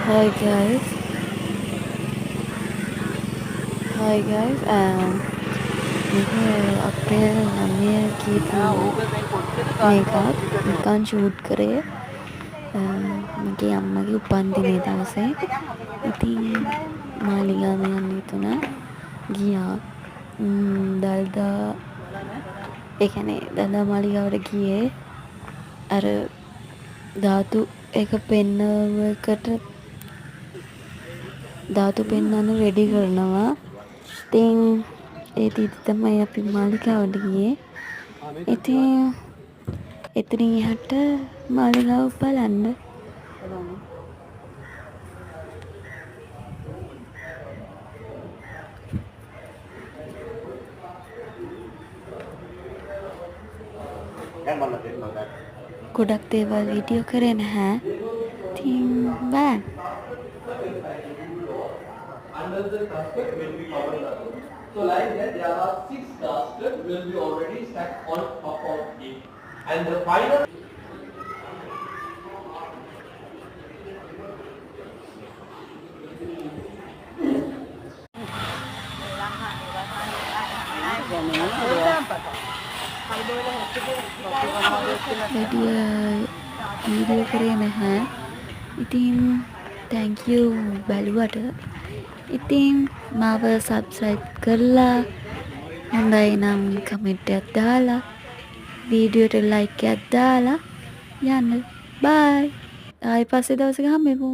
Hi guys, hi guys. මේක අප්‍රේල් 9 කියපු මේකත් නිකන් ෂූට් කරේ මගේ අම්මගේ උපන්දිනේ දවසේ. ඉතින් මාලිගාව යන්න හිතුණා. ගියා. දළදා ඒ කියන්නේ දළදා මාලිගාවට ගියේ අර ධාතු එක පෙන්නවකට ධාතු පෙන්වන්න රෙඩි කරනවා. ඉතින් ඒ දීදි තමයි අපි මාලිගාවට ගියේ. ඉතින් එතනින් එහාට මාලිගාව බලන්න. ගොඩක් දේවල් වීඩියෝ කරේ නැහැ. ඉතින් බලන්න. Under the casket will be covered up. So like that there are 6 caskets will be already stacked on top of it. And the final video කරේ නැහැ. ඉතින් thank you බලුවට. ඉතින් මාව subscribe කරලා හොඳයි නම් කමෙන්ට් එකක් දාලා වීඩියෝට like එකක් දාලා යන්න. bye. ආයෙ පස්සේ දවසක හම්බෙමු.